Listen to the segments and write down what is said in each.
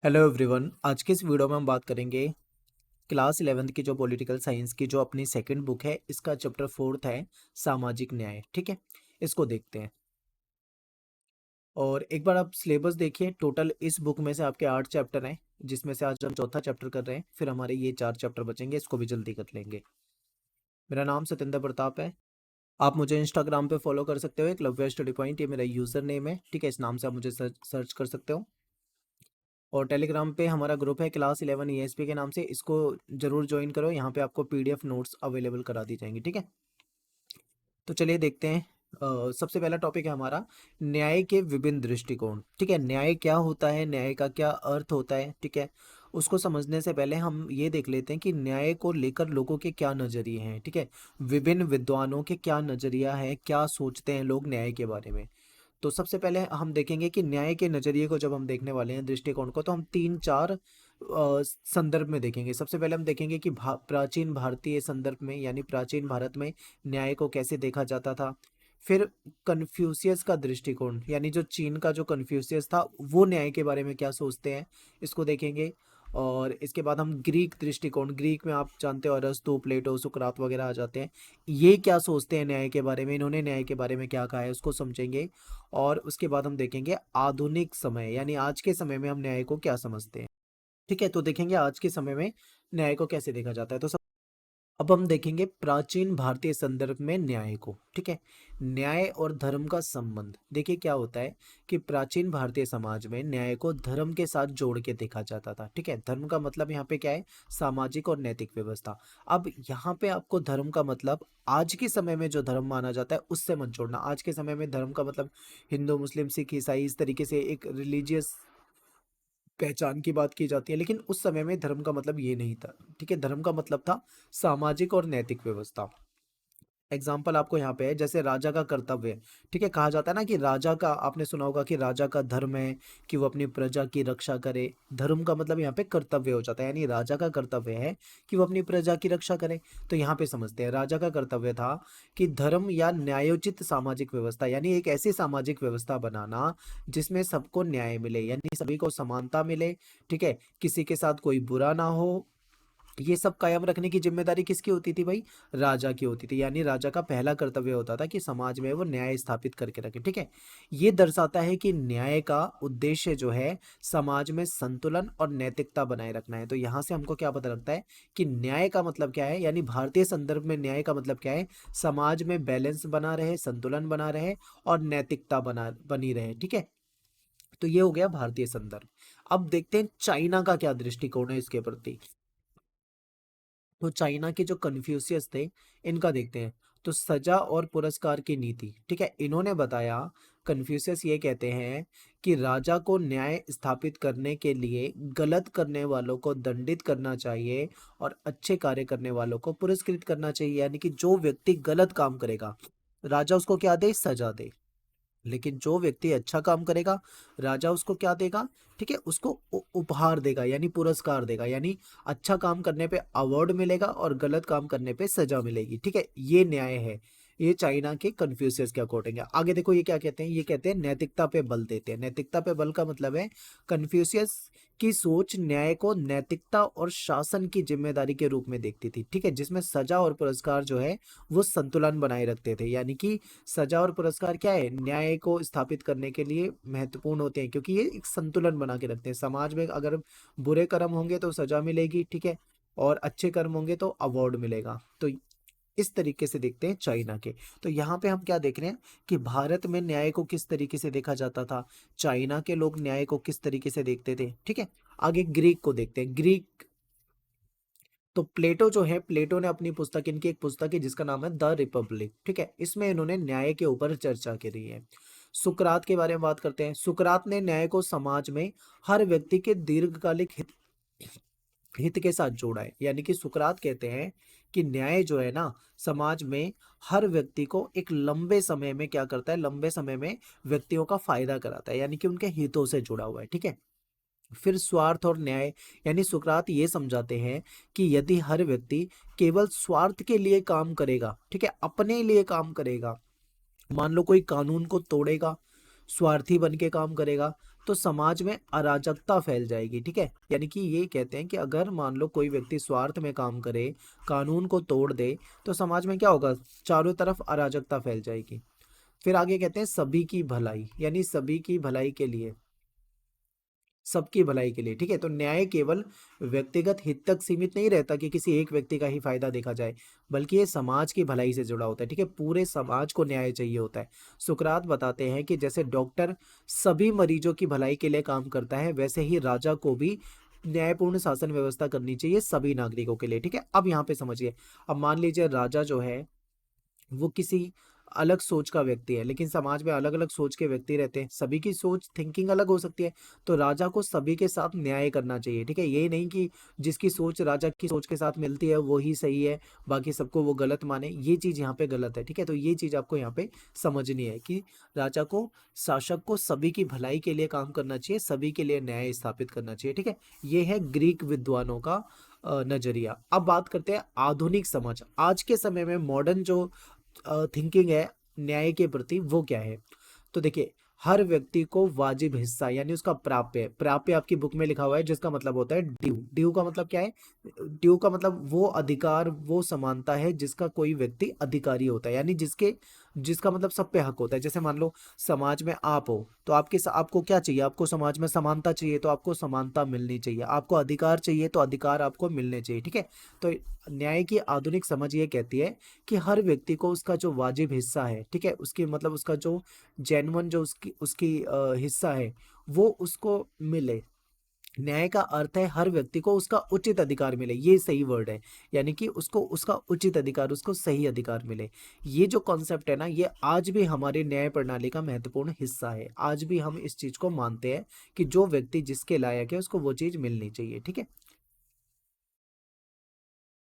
Hello everyone. आज के इस वीडियो में हम बात करेंगे क्लास 11th की जो पॉलिटिकल साइंस की जो अपनी सेकंड बुक है, इसका चैप्टर 4th है सामाजिक न्याय। ठीक है, इसको देखते हैं। और एक बार आप सिलेबस देखिए। टोटल इस बुक में से आपके 8 चैप्टर हैं, जिसमें से आज हम चौथा चैप्टर कर रहे हैं। फिर हमारे ये 4 चैप्टर बचेंगे, इसको भी जल्दी कर लेंगे। मेरा नाम सत्येंद्र प्रताप है। आप मुझे इंस्टाग्राम पे फॉलो कर सकते हो, एकलव्य स्टडी पॉइंट, ये मेरा यूजर नेम है। ठीक है, इस नाम से आप मुझे सर्च कर सकते हो। और टेलीग्राम पे हमारा ग्रुप है क्लास 11 ESP के नाम से, इसको जरूर ज्वाइन करो। यहाँ पे आपको PDF नोट्स अवेलेबल करा दी जाएंगी। ठीक है, तो चलिए देखते हैं। सबसे पहला टॉपिक है हमारा न्याय के विभिन्न दृष्टिकोण। ठीक है, न्याय क्या होता है, न्याय का क्या अर्थ होता है। ठीक है, उसको समझने से पहले हम ये देख लेते हैं कि न्याय को लेकर लोगों के क्या नजरिए हैं। ठीक है, विभिन्न विद्वानों के क्या नजरिया है, क्या सोचते हैं लोग न्याय के बारे में। तो सबसे पहले हम देखेंगे कि न्याय के नजरिए को जब हम देखने वाले हैं, दृष्टिकोण को, तो हम 3-4 संदर्भ में देखेंगे। सबसे पहले हम देखेंगे कि प्राचीन भारतीय संदर्भ में, यानी प्राचीन भारत में न्याय को कैसे देखा जाता था। फिर कन्फ्यूशियस का दृष्टिकोण, यानी जो चीन का जो कन्फ्यूशियस था, वो न्याय के बारे में क्या सोचते हैं, इसको देखेंगे। और इसके बाद हम ग्रीक दृष्टिकोण, ग्रीक में आप जानते हो अरस्तु, प्लेटो, सुकरात वगैरह आ जाते हैं। ये क्या सोचते हैं न्याय के बारे में, इन्होंने न्याय के बारे में क्या कहा है, उसको समझेंगे। और उसके बाद हम देखेंगे आधुनिक समय, यानी आज के समय में हम न्याय को क्या समझते हैं। ठीक है, तो देखेंगे आज के समय में न्याय को कैसे देखा जाता है। तो अब हम देखेंगे प्राचीन भारतीय संदर्भ में न्याय को। ठीक है, न्याय और धर्म का संबंध। देखिए क्या होता है कि प्राचीन भारतीय समाज में न्याय को धर्म के साथ जोड़ के देखा जाता था। ठीक है, धर्म का मतलब यहाँ पे क्या है, सामाजिक और नैतिक व्यवस्था। अब यहाँ पे आपको धर्म का मतलब आज के समय में जो धर्म माना जाता है उससे मत जोड़ना। आज के समय में धर्म का मतलब हिंदू, मुस्लिम, सिख, ईसाई, इस तरीके से एक रिलीजियस पहचान की बात की जाती है, लेकिन उस समय में धर्म का मतलब ये नहीं था। ठीक है, धर्म का मतलब था सामाजिक और नैतिक व्यवस्था। एग्जाम्पल आपको यहाँ पे है, जैसे राजा का कर्तव्य है। ठीक है, कहा जाता है ना कि राजा का, आपने सुना होगा कि राजा का धर्म है कि वो अपनी प्रजा की रक्षा करे। धर्म का मतलब यहाँ पे कर्तव्य हो जाता है, यानी राजा का कर्तव्य है कि वो अपनी प्रजा की रक्षा करे। तो यहाँ पे समझते हैं राजा का कर्तव्य था कि धर्म या न्यायोचित सामाजिक व्यवस्था, यानी एक ऐसी सामाजिक व्यवस्था बनाना जिसमें सबको न्याय मिले, यानी सभी को समानता मिले। ठीक है, किसी के साथ कोई बुरा ना हो। ये सब कायम रखने की जिम्मेदारी किसकी होती थी भाई, राजा की होती थी। यानी राजा का पहला कर्तव्य होता था कि समाज में वो न्याय स्थापित करके रखे। ठीक है, ये दर्शाता है कि न्याय का उद्देश्य जो है समाज में संतुलन और नैतिकता बनाए रखना है। तो यहाँ से हमको क्या पता लगता है कि न्याय का मतलब क्या है, यानी भारतीय संदर्भ में न्याय का मतलब क्या है, समाज में बैलेंस बना रहे, संतुलन बना रहे और नैतिकता बनी रहे। ठीक है, तो ये हो गया भारतीय संदर्भ। अब देखते हैं चाइना का क्या दृष्टिकोण है इसके प्रति। तो चाइना के जो कन्फ्यूशियस थे, इनका देखते हैं। तो सजा और पुरस्कार की नीति। ठीक है, इन्होंने बताया, कन्फ्यूशियस ये कहते हैं कि राजा को न्याय स्थापित करने के लिए गलत करने वालों को दंडित करना चाहिए और अच्छे कार्य करने वालों को पुरस्कृत करना चाहिए। यानी कि जो व्यक्ति गलत काम करेगा, राजा उसको क्या दे, सजा दे। लेकिन जो व्यक्ति अच्छा काम करेगा, राजा उसको क्या देगा, ठीक है, उसको उपहार देगा, यानी पुरस्कार देगा। यानी अच्छा काम करने पे अवार्ड मिलेगा और गलत काम करने पे सजा मिलेगी। ठीक है, ये न्याय है। ये चाइना के कन्फ्यूशियस के अकॉर्डिंग है। आगे देखो ये क्या कहते हैं, ये कहते हैं नैतिकता पे बल देते हैं। नैतिकता पे बल का मतलब है, कन्फ्यूशियस की सोच न्याय को नैतिकता और शासन की जिम्मेदारी के रूप में देखती थी। ठीक है, जिसमें सजा और पुरस्कार जो है वो संतुलन बनाए रखते थे। यानी कि सजा और पुरस्कार क्या है, न्याय को स्थापित करने के लिए महत्वपूर्ण होते हैं, क्योंकि ये एक संतुलन बना के रखते हैं। समाज में अगर बुरे कर्म होंगे तो सजा मिलेगी, ठीक है, और अच्छे कर्म होंगे तो अवार्ड मिलेगा। तो इस तरीके से देखते हैं चाइना के। तो यहाँ पे हम क्या देख रहे हैं कि भारत में न्याय को किस तरीके से देखा जाता था, चाइना के लोग न्याय को किस तरीके से देखते थे। ठीक है, आगे ग्रीक को देखते हैं। ग्रीक, तो प्लेटो जो है, प्लेटो ने अपनी पुस्तक, इनकी एक पुस्तक है जिसका नाम है द रिपब्लिक। ठीक है, इसमें इन्होंने न्याय के ऊपर चर्चा करी है। सुकरात के बारे में बात करते हैं। सुकरात ने न्याय को समाज में हर व्यक्ति के दीर्घकालिक हित हित के साथ जोड़ा है। यानी कि सुकरात कहते हैं कि न्याय जो है ना, समाज में हर व्यक्ति को एक लंबे समय में क्या करता है, लंबे समय में व्यक्तियों का फायदा कराता है, यानी कि उनके हितों से जुड़ा हुआ है। ठीक है, फिर स्वार्थ और न्याय, यानी सुकरात ये समझाते हैं कि यदि हर व्यक्ति केवल स्वार्थ के लिए काम करेगा, ठीक है, अपने लिए काम करेगा, मान लो कोई कानून को तोड़ेगा, स्वार्थी बन के काम करेगा, तो समाज में अराजकता फैल जाएगी। ठीक है, यानी कि ये कहते हैं कि अगर मान लो कोई व्यक्ति स्वार्थ में काम करे, कानून को तोड़ दे, तो समाज में क्या होगा, चारों तरफ अराजकता फैल जाएगी। फिर आगे कहते हैं सभी की भलाई, यानी सभी की भलाई के लिए, सबकी भलाई के लिए। ठीक है, तो न्याय केवल व्यक्तिगत हित तक सीमित नहीं रहता कि किसी एक व्यक्ति का ही फायदा देखा जाए, बल्कि ये समाज की भलाई से जुड़ा होता है। ठीक है, पूरे समाज को न्याय चाहिए होता है। सुकरात बताते हैं कि जैसे डॉक्टर सभी मरीजों की भलाई के लिए काम करता है, वैसे ही राजा को भी न्यायपूर्ण शासन व्यवस्था करनी चाहिए सभी नागरिकों के लिए। ठीक है, अब यहाँ पे समझिए, अब मान लीजिए राजा जो है वो किसी अलग सोच का व्यक्ति है, लेकिन समाज में अलग अलग सोच के व्यक्ति रहते हैं, सभी की सोच थिंकिंग अलग हो सकती है, तो राजा को सभी के साथ न्याय करना चाहिए। ठीक है, ये नहीं कि जिसकी सोच राजा की सोच के साथ मिलती है वो ही सही है, बाकी सबको वो गलत माने, ये चीज यहाँ पे गलत है। ठीक है, तो ये चीज आपको यहाँ पे समझनी है कि राजा को, शासक को सभी की भलाई के लिए काम करना चाहिए, सभी के लिए न्याय स्थापित करना चाहिए। ठीक है, ये है ग्रीक विद्वानों का नजरिया। अब बात करते हैं आधुनिक समझ, आज के समय में मॉडर्न जो थिंकिंग है न्याय के प्रति, वो क्या है। तो देखिए, हर व्यक्ति को वाजिब हिस्सा यानी उसका प्राप्य, प्राप्य आपकी बुक में लिखा हुआ है जिसका मतलब होता है ड्यू। ड्यू का मतलब क्या है, ड्यू का मतलब वो अधिकार, वो समानता है जिसका कोई व्यक्ति अधिकारी होता है, यानी जिसके, जिसका मतलब सब पे हक होता है। जैसे मान लो समाज में आप हो, तो आपको क्या चाहिए, आपको समाज में समानता चाहिए, तो आपको समानता मिलनी चाहिए, आपको अधिकार चाहिए तो अधिकार आपको मिलने चाहिए। ठीक है, तो न्याय की आधुनिक समझ ये कहती है कि हर व्यक्ति को उसका जो वाजिब हिस्सा है, ठीक है, उसकी मतलब उसका जो जेन्युइन जो उसकी उसकी हिस्सा है, वो उसको मिले। न्याय का अर्थ है हर व्यक्ति को उसका उचित अधिकार मिले, ये सही वर्ड है, यानी कि उसको उसका उचित अधिकार, उसको सही अधिकार मिले। ये जो कॉन्सेप्ट है ना, ये आज भी हमारे न्याय प्रणाली का महत्वपूर्ण हिस्सा है। आज भी हम इस चीज को मानते हैं कि जो व्यक्ति जिसके लायक है उसको वो चीज मिलनी चाहिए। ठीक है,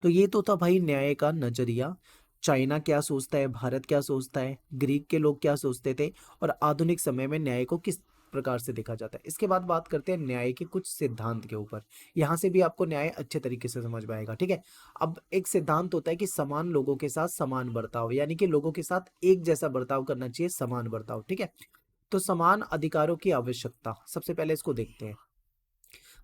तो ये तो था भाई न्याय का नजरिया। चाइना क्या सोचता है, भारत क्या सोचता है, ग्रीक के लोग क्या सोचते थे, और आधुनिक समय में न्याय को किस प्रकार से देखा जाता है। इसके बाद बात करते हैं न्याय के कुछ सिद्धांत के ऊपर। यहाँ से भी आपको न्याय अच्छे तरीके से समझ में आएगा। ठीक है, अब एक सिद्धांत होता है कि समान लोगों के साथ समान बर्ताव, यानी कि लोगों के साथ एक जैसा बर्ताव करना चाहिए, समान बर्ताव। ठीक है, तो समान अधिकारों की आवश्यकता, सबसे पहले इसको देखते हैं।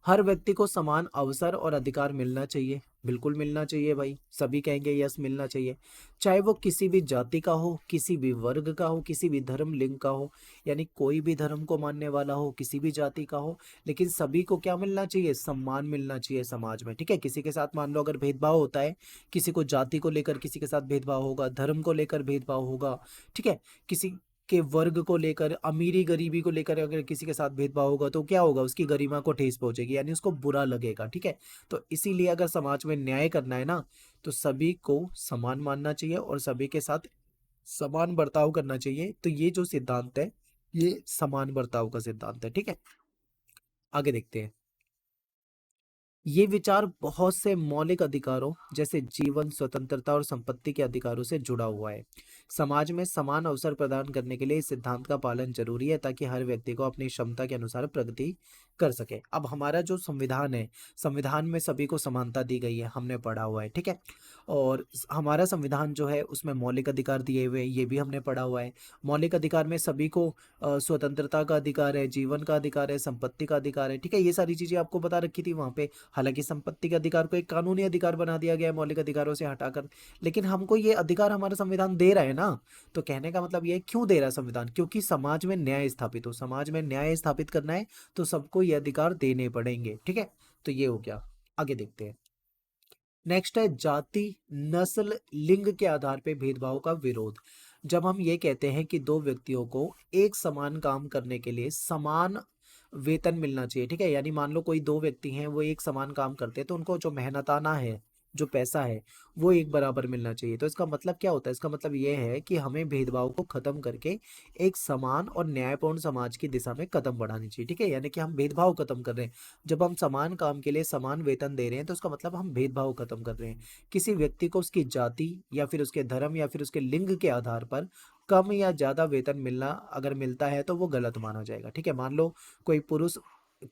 हर व्यक्ति को समान अवसर और अधिकार मिलना चाहिए, बिल्कुल मिलना चाहिए भाई, सभी कहेंगे यस मिलना चाहिए। चाहे वो किसी भी जाति का हो, किसी भी वर्ग का हो, किसी भी धर्म लिंग का हो, यानी कोई भी धर्म को मानने वाला हो, किसी भी जाति का हो, लेकिन सभी को क्या मिलना चाहिए, सम्मान मिलना चाहिए समाज में। ठीक है, किसी के साथ मान लो अगर भेदभाव होता है, किसी को जाति को लेकर किसी के साथ भेदभाव होगा, धर्म को लेकर भेदभाव होगा, ठीक है, किसी के वर्ग को लेकर, अमीरी गरीबी को लेकर अगर किसी के साथ भेदभाव होगा तो क्या होगा, उसकी गरिमा को ठेस पहुंचेगी, यानी उसको बुरा लगेगा। ठीक है, तो इसीलिए अगर समाज में न्याय करना है ना, तो सभी को समान मानना चाहिए और सभी के साथ समान बर्ताव करना चाहिए। तो ये जो सिद्धांत है, ये समान बर्ताव का सिद्धांत है। ठीक है, आगे देखते हैं। ये विचार बहुत से मौलिक अधिकारों जैसे जीवन, स्वतंत्रता और संपत्ति के अधिकारों से जुड़ा हुआ है। समाज में समान अवसर प्रदान करने के लिए इस सिद्धांत का पालन जरूरी है, ताकि हर व्यक्ति को अपनी क्षमता के अनुसार प्रगति कर सके। अब हमारा जो संविधान है, संविधान में सभी को समानता दी गई है, हमने पढ़ा हुआ है। ठीक है, और हमारा संविधान जो है उसमें मौलिक अधिकार दिए हुए हैं, ये भी हमने पढ़ा हुआ है। मौलिक अधिकार में सभी को स्वतंत्रता का अधिकार है, जीवन का अधिकार है, संपत्ति का अधिकार है। ठीक है, ये सारी चीजें आपको बता रखी थी वहां पे। हालांकि संपत्ति के अधिकार को एक कानूनी अधिकार बना दिया गया है मौलिक अधिकारों से हटाकर, लेकिन हमको ये अधिकार हमारा संविधान दे रहा है ना। तो कहने का मतलब ये है, क्यों दे रहा है संविधान, क्योंकि समाज में न्याय स्थापित हो, समाज में न्याय स्थापित करना है तो सबको ये अधिकार देने पड़ेंगे। ठीक है, तो ये हो गया। आगे देखते हैं। नेक्स्ट है जाति, नस्ल, लिंग के आधार पे भेदभाव का विरोध। जब हम ये कहते हैं कि दो व्यक्तियों को एक समान काम करने के लिए समान वेतन मिलना चाहिए, ठीक है, यानी मान लो कोई दो व्यक्ति हैं, वो एक समान काम करते हैं, तो उनको जो मेहनताना है, जो पैसा है, वो एक बराबर मिलना चाहिए। तो इसका मतलब क्या होता है, इसका मतलब ये है कि हमें भेदभाव को खत्म करके एक समान और न्यायपूर्ण समाज की दिशा में कदम बढ़ानी चाहिए। ठीक है, यानी कि हम भेदभाव खत्म कर रहे हैं। जब हम समान काम के लिए समान वेतन दे रहे हैं, तो उसका मतलब हम भेदभाव खत्म कर रहे हैं। किसी व्यक्ति को उसकी जाति या फिर उसके धर्म या फिर उसके लिंग के आधार पर कम या ज्यादा वेतन मिलना अगर मिलता है तो वो गलत माना जाएगा। ठीक है, मान लो कोई पुरुष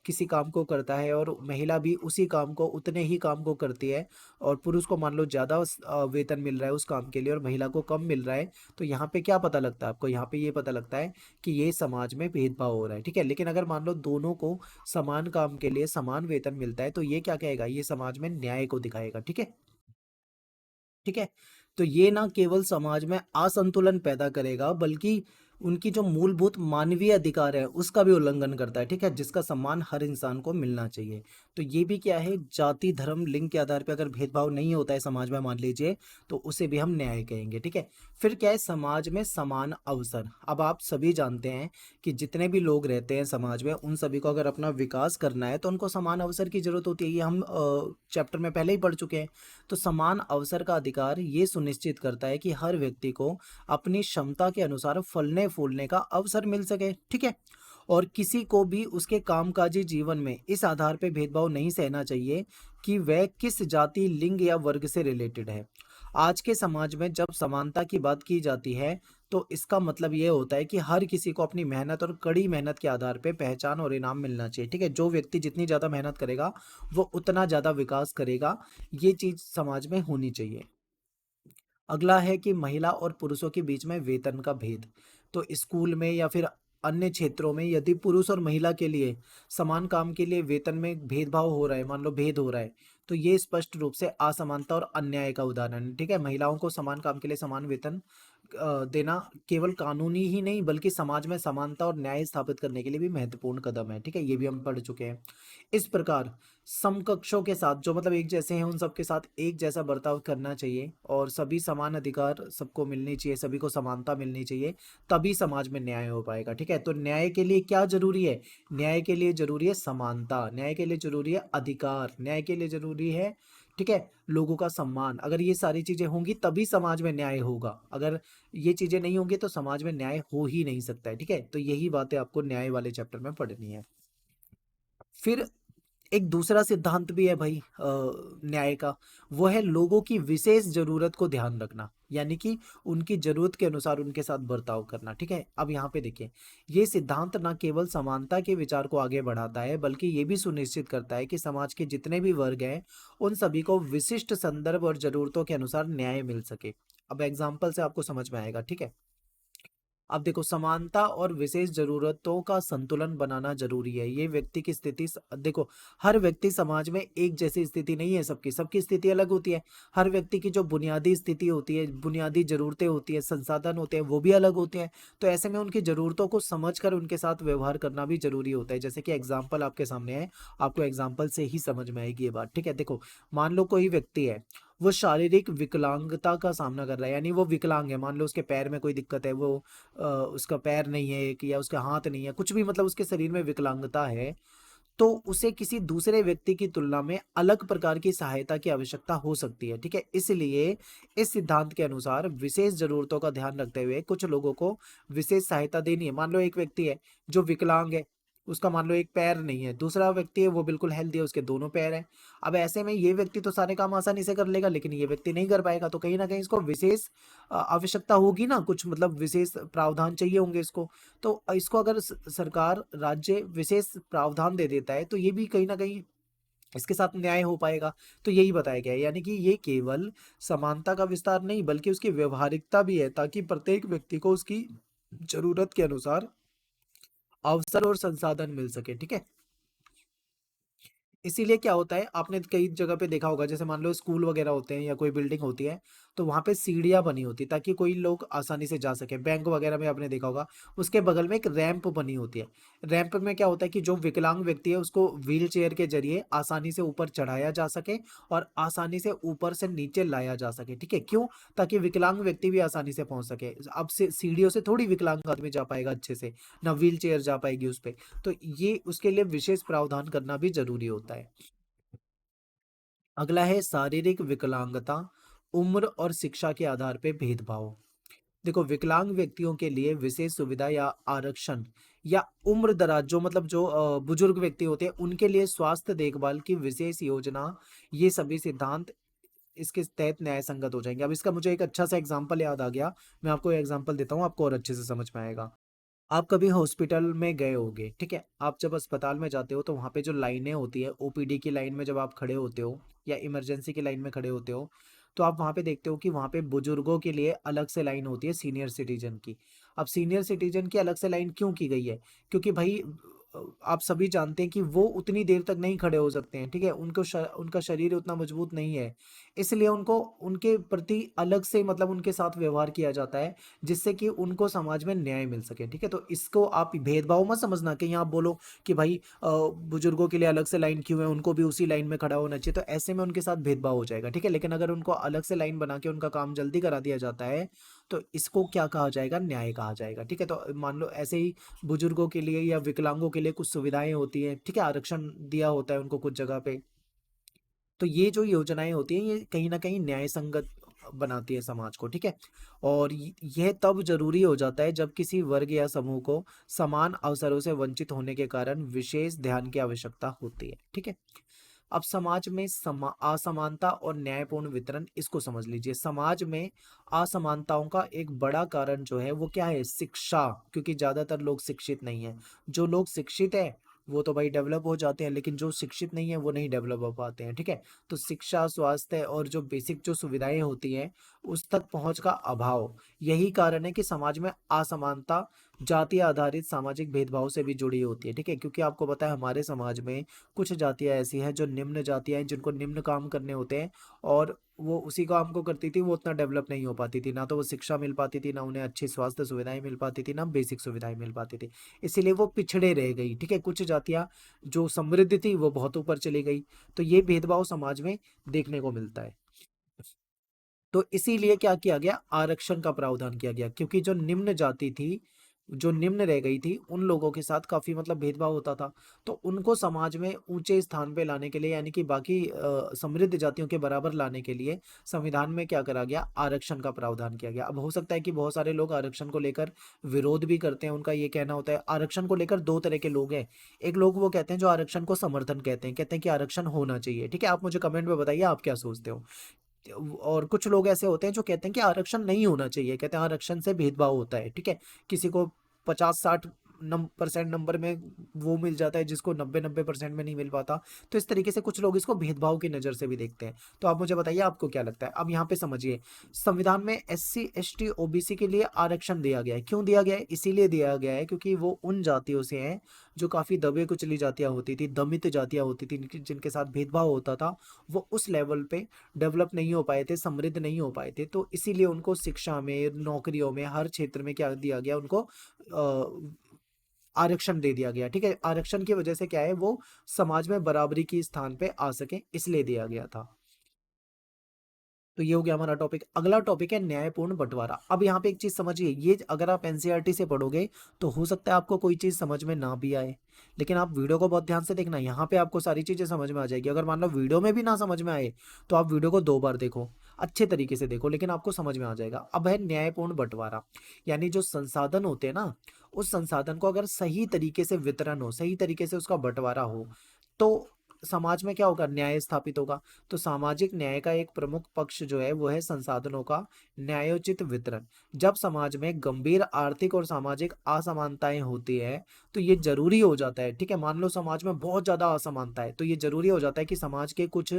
किसी काम को करता है और महिला भी उसी काम को, उतने ही काम को करती है, और पुरुष को मान लो ज़्यादा वेतन मिल रहा है उस काम के लिए और महिला को कम मिल रहा है, तो यहाँ पे क्या पता लगता है आपको? यहाँ पे ये पता लगता है कि ये समाज में भेदभाव हो रहा है, ठीक है। लेकिन अगर मान लो दोनों को समान काम के लिए समान वेतन मिलता है, तो ये क्या कहेगा? ये समाज में न्याय को दिखाएगा, ठीक है। ठीक है। तो ये ना केवल समाज में असंतुलन पैदा करेगा, बल्कि उनकी जो मूलभूत मानवीय अधिकार है उसका भी उल्लंघन करता है, ठीक है, जिसका सम्मान हर इंसान को मिलना चाहिए। तो ये भी क्या है, जाति धर्म लिंग के आधार पर अगर भेदभाव नहीं होता है समाज में, मान लीजिए, तो उसे भी हम न्याय कहेंगे, ठीक है। फिर क्या है, समाज में समान अवसर। अब आप सभी जानते हैं कि जितने भी लोग रहते हैं समाज में, उन सभी को अगर अपना विकास करना है तो उनको समान अवसर की जरूरत होती है। ये हम चैप्टर में पहले ही पढ़ चुके हैं। तो समान अवसर का अधिकार ये सुनिश्चित करता है कि हर व्यक्ति को अपनी क्षमता के अनुसार फलने फूलने का अवसर मिल सके, ठीक है। और किसी को भी उसके कामकाजी जीवन में इस आधार पर भेदभाव नहीं सहना चाहिए कि वह किस जाति लिंग या वर्ग से रिलेटेड है। आज के समाज में जब समानता की बात की जाती है, तो इसका मतलब ये होता है कि हर किसी को अपनी मेहनत और कड़ी मेहनत के आधार पे पहचान और इनाम मिलना चाहिए, ठीक है। जो व्यक्ति जितनी ज़्यादा मेहनत करेगा वो उतना ज़्यादा विकास करेगा, ये चीज़ समाज में होनी चाहिए। अगला है कि महिला और पुरुषों के बीच में वेतन का भेद। तो स्कूल में या फिर अन्य क्षेत्रों में यदि पुरुष और महिला के लिए समान काम के लिए वेतन में भेदभाव हो रहा है, मान लो भेद हो रहा है, तो ये स्पष्ट रूप से असमानता और अन्याय का उदाहरण है, ठीक है। महिलाओं को समान काम के लिए समान वेतन देना केवल कानूनी ही नहीं बल्कि समाज में समानता और न्याय स्थापित करने के लिए भी महत्वपूर्ण कदम है, ठीक है। ये भी हम पढ़ चुके हैं। इस प्रकार समकक्षों के साथ, जो मतलब एक जैसे हैं, उन सबके साथ एक जैसा बर्ताव करना चाहिए और सभी समान अधिकार सबको मिलनी चाहिए, सभी को समानता मिलनी चाहिए, तभी समाज में न्याय हो पाएगा, ठीक है। तो न्याय के लिए क्या जरूरी है? न्याय के लिए जरूरी है समानता, न्याय के लिए जरूरी है अधिकार, न्याय के लिए जरूरी है, ठीक है, लोगों का सम्मान। अगर ये सारी चीजें होंगी तभी समाज में न्याय होगा। अगर ये चीजें नहीं होंगी तो समाज में न्याय हो ही नहीं सकता है, ठीक है। तो यही बातें आपको न्याय वाले चैप्टर में पढ़नी है। फिर एक दूसरा सिद्धांत भी है भाई न्याय का, वो है लोगों की विशेष जरूरत को ध्यान रखना, यानी कि उनकी जरूरत के अनुसार उनके साथ बर्ताव करना, ठीक है। अब यहाँ पे देखिए, ये सिद्धांत न केवल समानता के विचार को आगे बढ़ाता है बल्कि ये भी सुनिश्चित करता है कि समाज के जितने भी वर्ग हैं उन सभी को विशिष्ट संदर्भ और जरूरतों के अनुसार न्याय मिल सके। अब एग्जाम्पल से आपको समझ में आएगा, ठीक है। अब देखो, समानता और विशेष जरूरतों का संतुलन बनाना जरूरी है। ये व्यक्ति की स्थिति देखो, हर व्यक्ति समाज में एक जैसी स्थिति नहीं है, सबकी सबकी स्थिति अलग होती है। हर व्यक्ति की जो बुनियादी स्थिति होती है, बुनियादी जरूरतें होती है, संसाधन होते हैं, वो भी अलग होते हैं। तो ऐसे में उनकी जरूरतों को समझकर उनके साथ व्यवहार करना भी जरूरी होता है। जैसे कि एग्जाम्पल आपके सामने है, आपको एग्जाम्पल से ही समझ में आएगी ये बात, ठीक है। देखो, मान लो कोई व्यक्ति है, वो शारीरिक विकलांगता का सामना कर रहा है, यानी वो विकलांग है, मान लो उसके पैर में कोई दिक्कत है, वो उसका पैर नहीं है एक, या उसका हाथ नहीं है, कुछ भी मतलब उसके शरीर में विकलांगता है, तो उसे किसी दूसरे व्यक्ति की तुलना में अलग प्रकार की सहायता की आवश्यकता हो सकती है, ठीक है। इसलिए इस सिद्धांत के अनुसार विशेष जरूरतों का ध्यान रखते हुए कुछ लोगों को विशेष सहायता देनी है। मान लो एक व्यक्ति है जो विकलांग है, उसका मान लो एक पैर नहीं है, दूसरा व्यक्ति है वो बिल्कुल हेल्दी है, उसके दोनों पैर हैं। अब ऐसे में ये व्यक्ति तो सारे काम आसानी से कर लेगा, लेकिन ये व्यक्ति नहीं कर पाएगा, तो कहीं ना कहीं इसको विशेष आवश्यकता होगी ना, कुछ मतलब विशेष प्रावधान चाहिए होंगे इसको। तो इसको अगर सरकार राज्य विशेष प्रावधान दे देता है तो ये भी कहीं ना कहीं इसके साथ न्याय हो पाएगा। तो यही बताया गया है, यानी कि ये केवल समानता का विस्तार नहीं बल्कि उसकी व्यवहारिकता भी है, ताकि प्रत्येक व्यक्ति को उसकी जरूरत के अनुसार अवसर और संसाधन मिल सके, ठीक है। इसीलिए क्या होता है, आपने कई जगह पे देखा होगा, जैसे मान लो स्कूल वगैरह होते हैं या कोई बिल्डिंग होती है, तो वहां पे सीढ़ियां बनी होती है ताकि कोई लोग आसानी से जा सके। बैंक वगैरह में आपने देखा होगा, उसके बगल में एक रैंप बनी होती है। रैंप में क्या होता है कि जो विकलांग व्यक्ति है उसको व्हील चेयर के जरिए आसानी से ऊपर चढ़ाया जा सके और आसानी से ऊपर से नीचे लाया जा सके, ठीक है। क्यों? ताकि विकलांग व्यक्ति भी आसानी से पहुंच सके। अब से सीढ़ियों से थोड़ी विकलांग आदमी जा पाएगा अच्छे से, ना व्हील चेयर जा पाएगी उस पे। तो ये उसके लिए विशेष प्रावधान करना भी जरूरी होता है। अगला है शारीरिक विकलांगता, उम्र और शिक्षा के आधार पर भेदभाव। देखो, विकलांग व्यक्तियों के लिए विशेष सुविधा या आरक्षण, या उम्र दराज, जो मतलब जो बुजुर्ग व्यक्ति होते हैं उनके लिए स्वास्थ्य देखभाल की विशेष योजना, ये सभी सिद्धांत इसके तहत न्याय संगत हो जाएंगे। अब इसका मुझे एक अच्छा सा एग्जांपल याद आ गया, मैं आपको एग्जांपल देता हूँ, आपको और अच्छे से समझ में आएगा। आप कभी हॉस्पिटल में गए होगे, ठीक है? आप जब अस्पताल में जाते हो तो वहाँ पे जो लाइनें होती है, ओपीडी की लाइन में जब आप खड़े होते हो या इमरजेंसी की लाइन में खड़े होते हो, तो आप वहाँ पे देखते हो कि वहाँ पे बुजुर्गों के लिए अलग से लाइन होती है सीनियर सिटीजन की। अब सीनियर सिटीजन की अलग से लाइन क्यों की गई है? क्योंकि भाई आप सभी जानते हैं कि वो उतनी देर तक नहीं खड़े हो सकते हैं, ठीक है? उनका शरीर उतना मजबूत नहीं है, इसलिए उनको उनके प्रति अलग से मतलब उनके साथ व्यवहार किया जाता है, जिससे कि उनको समाज में न्याय मिल सके, ठीक है? तो इसको आप भेदभाव मत समझना कि यहाँ आप बोलो कि भाई बुजुर्गों के लिए अलग से लाइन क्यों है, उनको भी उसी लाइन में खड़ा होना चाहिए, तो ऐसे में उनके साथ भेदभाव हो जाएगा, ठीक है? लेकिन अगर उनको अलग से लाइन बना के उनका काम जल्दी करा दिया जाता है, तो इसको क्या कहा जाएगा? न्याय कहा जाएगा, ठीक है? तो मान लो ऐसे ही बुजुर्गों के लिए या विकलांगों के लिए कुछ सुविधाएं होती है, ठीक है? आरक्षण दिया होता है उनको कुछ जगह पे। तो ये जो योजनाएं होती हैं ये कहीं ना कहीं न्याय संगत बनाती है समाज को, ठीक है? और यह तब जरूरी हो जाता है जब किसी वर्ग या समूह को समान अवसरों से वंचित होने के कारण विशेष ध्यान की आवश्यकता होती है, ठीक है? अब समाज में असमानता और न्यायपूर्ण वितरण, इसको समझ लीजिए। समाज में असमानताओं का एक बड़ा कारण जो है वो क्या है? शिक्षा, क्योंकि ज्यादातर लोग शिक्षित नहीं है। जो लोग शिक्षित है वो तो भाई डेवलप हो जाते हैं, लेकिन जो शिक्षित नहीं है वो नहीं डेवलप हो पाते हैं, ठीक है? तो शिक्षा, स्वास्थ्य और जो बेसिक जो सुविधाएं होती हैं उस तक पहुंच का अभाव, यही कारण है कि समाज में असमानता जाति आधारित सामाजिक भेदभाव से भी जुड़ी होती है, ठीक है? क्योंकि आपको पता है हमारे समाज में कुछ जातियां ऐसी हैं जो निम्न जातियां हैं, जिनको निम्न काम करने होते हैं, और वो उसी काम को करती थी, वो उतना डेवलप नहीं हो पाती थी, ना तो वो शिक्षा मिल पाती थी, ना उन्हें अच्छी स्वास्थ्य सुविधाएं मिल पाती थी, ना बेसिक सुविधाएं मिल पाती थी। इसीलिए वो पिछड़े रह गई, ठीक है? कुछ जातियां जो समृद्ध थी वो बहुत ऊपर चली गई। तो ये भेदभाव समाज में देखने को मिलता है। तो इसीलिए क्या किया गया? आरक्षण का प्रावधान किया गया, क्योंकि जो निम्न जाति थी, जो निम्न रह गई थी, उन लोगों के साथ काफी मतलब भेदभाव होता था। तो उनको समाज में ऊंचे स्थान पे लाने के लिए, यानी कि बाकी समृद्ध जातियों के बराबर लाने के लिए संविधान में क्या करा गया? आरक्षण का प्रावधान किया गया। अब हो सकता है कि बहुत सारे लोग आरक्षण को लेकर विरोध भी करते हैं, उनका ये कहना होता है। आरक्षण को लेकर दो तरह के लोग हैं। एक लोग वो कहते हैं जो आरक्षण को समर्थन कहते हैं कि आरक्षण होना चाहिए, ठीक है? आप मुझे कमेंट में बताइए आप क्या सोचते हो। और कुछ लोग ऐसे होते हैं जो कहते हैं कि आरक्षण नहीं होना चाहिए, कहते हैं आरक्षण से भेदभाव होता है, ठीक है? किसी को 50-60% नंबर में वो मिल जाता है, जिसको 90-90% में नहीं मिल पाता। तो इस तरीके से कुछ लोग इसको भेदभाव की नजर से भी देखते हैं। तो आप मुझे बताइए आपको क्या लगता है? अब यहाँ पे समझिए, संविधान में SC ST OBC के लिए आरक्षण दिया गया है। क्यों दिया गया है? इसीलिए दिया गया है क्योंकि वो उन जातियों से हैं जो काफी दबे कुचली जातियां होती थी, दमित जातियां होती थी, जिनके साथ भेदभाव होता था। वो उस लेवल पे डेवलप नहीं हो पाए थे, समृद्ध नहीं हो पाए थे, तो इसीलिए उनको शिक्षा में, नौकरियों में, हर क्षेत्र में क्या दिया गया? उनको आरक्षण दे दिया गया, ठीक है? आरक्षण की वजह से क्या है? वो समाज में बराबरी की स्थान पे आ सके, इसलिए दिया गया था। तो ये हो गया हमारा टॉपिक। अगला टॉपिक है न्यायपूर्ण बंटवारा। अब यहाँ पे एक चीज समझिए, ये अगर आप एनसीईआरटी से पढ़ोगे तो हो सकता है आपको कोई चीज समझ में ना भी आए, लेकिन आप वीडियो को बहुत ध्यान से देखना, यहाँ पे आपको सारी चीजें समझ में आ जाएगी। अगर मान लो वीडियो में भी ना समझ में आए तो आप वीडियो को 2 बार देखो, अच्छे तरीके से देखो, लेकिन आपको समझ में आ जाएगा। अब है न्यायपूर्ण बंटवारा, यानी जो संसाधन होते हैं ना, उस संसाधन को अगर सही तरीके से वितरण हो, सही तरीके से उसका बंटवारा हो, तो समाज में क्या होगा? न्याय स्थापित होगा। तो सामाजिक न्याय का एक प्रमुख पक्ष जो है वो है संसाधनों का न्यायोचित वितरण। जब समाज में गंभीर आर्थिक और सामाजिक असमानताएं होती है तो ये जरूरी हो जाता है, ठीक है? मान लो समाज में बहुत ज्यादा असमानता है, तो ये जरूरी हो जाता है कि समाज के कुछ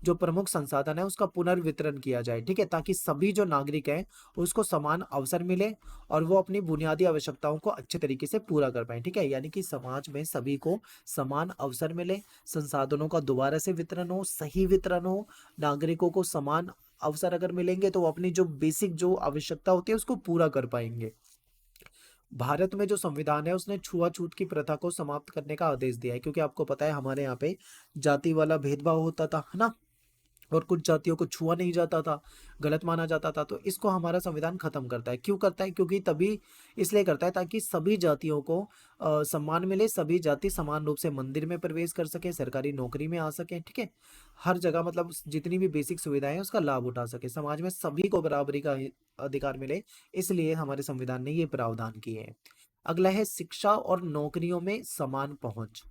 जो प्रमुख संसाधन है उसका पुनर्वितरण किया जाए, ठीक है? ताकि सभी जो नागरिक हैं उसको समान अवसर मिले और वो अपनी बुनियादी आवश्यकताओं को अच्छे तरीके से पूरा कर पाए, ठीक है? यानी कि समाज में सभी को समान अवसर मिले, संसाधनों का दोबारा से वितरण हो, सही वितरण हो, नागरिकों को समान अवसर अगर मिलेंगे तो वो अपनी जो बेसिक जो आवश्यकता होती है उसको पूरा कर पाएंगे। भारत में जो संविधान है उसने छुआछूत की प्रथा को समाप्त करने का आदेश दिया है, क्योंकि आपको पता है हमारे यहाँ पे जाति वाला भेदभाव होता था, है ना? और कुछ जातियों को छुआ नहीं जाता था, गलत माना जाता था। तो इसको हमारा संविधान खत्म करता है। क्यों करता है? क्योंकि तभी इसलिए करता है ताकि सभी जातियों को सम्मान मिले, सभी जाति समान रूप से मंदिर में प्रवेश कर सके, सरकारी नौकरी में आ सके, ठीक है? हर जगह मतलब जितनी भी बेसिक सुविधाएं हैं उसका लाभ उठा सके, समाज में सभी को बराबरी का अधिकार मिले, इसलिए हमारे संविधान ने ये प्रावधान किए हैं। अगला है शिक्षा और नौकरियों में समान पहुंच,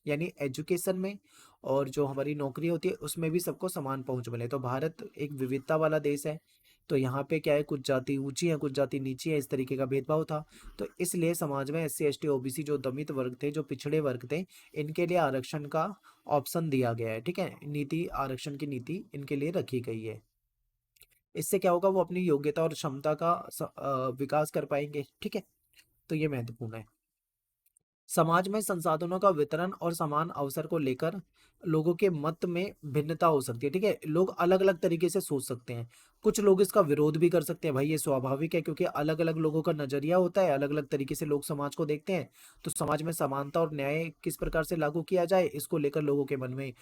यानी एजुकेशन में और जो हमारी नौकरी होती है उसमें भी सबको समान पहुंच मिले। तो भारत एक विविधता वाला देश है, तो यहाँ पे क्या है, कुछ जाति ऊंची है कुछ जाति नीची है, इस तरीके का भेदभाव था। तो इसलिए समाज में एससी एसटी ओबीसी जो दमित वर्ग थे, जो पिछड़े वर्ग थे, इनके लिए आरक्षण का ऑप्शन दिया गया है। ठीक है, नीति, आरक्षण की नीति इनके लिए रखी गई है। इससे क्या होगा, वो अपनी योग्यता और क्षमता का विकास कर पाएंगे। ठीक है, तो ये महत्वपूर्ण है। समाज में संसाधनों का वितरण और समान अवसर को लेकर लोगों के मत में भिन्नता हो सकती है। ठीक है, लोग अलग अलग तरीके से सोच सकते हैं। कुछ लोग इसका विरोध भी कर सकते हैं, भाई ये स्वाभाविक है, क्योंकि अलग अलग लोगों का नजरिया होता है, अलग अलग तरीके से लोग समाज को देखते हैं। तो समाज में समानता और न्याय किस प्रकार से लागू किया जाए, इसको लेकर लोगों के मन में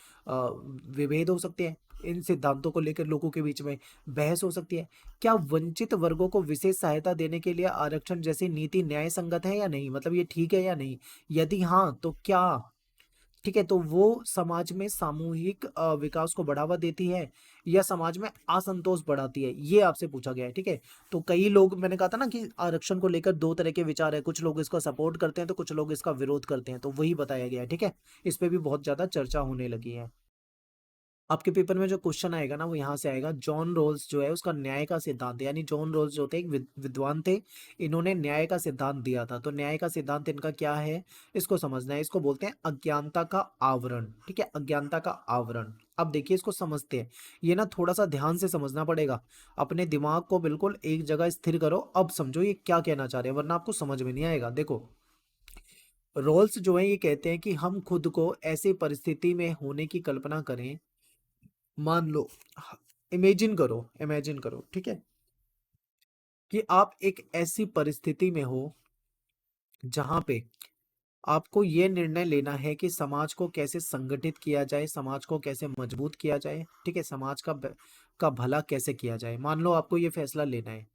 विभेद हो सकते हैं। इन सिद्धांतों को लेकर लोगों के बीच में बहस हो सकती है। क्या वंचित वर्गों को विशेष सहायता देने के लिए आरक्षण जैसी नीति न्याय संगत है या नहीं, मतलब ये ठीक है या नहीं? यदि हाँ तो क्या? ठीक है, तो वो समाज में सामूहिक विकास को बढ़ावा देती है या समाज में असंतोष बढ़ाती है, ये आपसे पूछा गया है। ठीक है, तो कई लोग, मैंने कहा था ना कि आरक्षण को लेकर दो तरह के विचार है, कुछ लोग इसको सपोर्ट करते हैं तो कुछ लोग इसका विरोध करते हैं, तो वही बताया गया है। ठीक है, इस पे भी बहुत ज्यादा चर्चा होने लगी है। आपके पेपर में जो क्वेश्चन आएगा ना, वो यहाँ से आएगा। जॉन रोल्स जो है उसका न्याय का सिद्धांत, यानी जॉन रोल्स जो थे एक विद्वान थे, इन्होंने न्याय का सिद्धांत दिया था। तो न्याय का सिद्धांत इनका क्या है, इसको समझना है। इसको बोलते हैं अज्ञानता का आवरण। ठीक है, अज्ञानता का आवरण। अब देखिए, इसको समझते हैं। ये ना थोड़ा सा ध्यान से समझना पड़ेगा, अपने दिमाग को बिल्कुल एक जगह स्थिर करो। अब समझो ये क्या कहना चाह रहे हैं, वरना आपको समझ में नहीं आएगा। देखो, रोल्स जो है ये कहते हैं कि हम खुद को ऐसी परिस्थिति में होने की कल्पना करें। मान लो, इमेजिन करो, ठीक है, कि आप एक ऐसी परिस्थिति में हो जहां पे आपको ये निर्णय लेना है कि समाज को कैसे संगठित किया जाए, समाज को कैसे मजबूत किया जाए। ठीक है, समाज का भला कैसे किया जाए। मान लो आपको ये फैसला लेना है,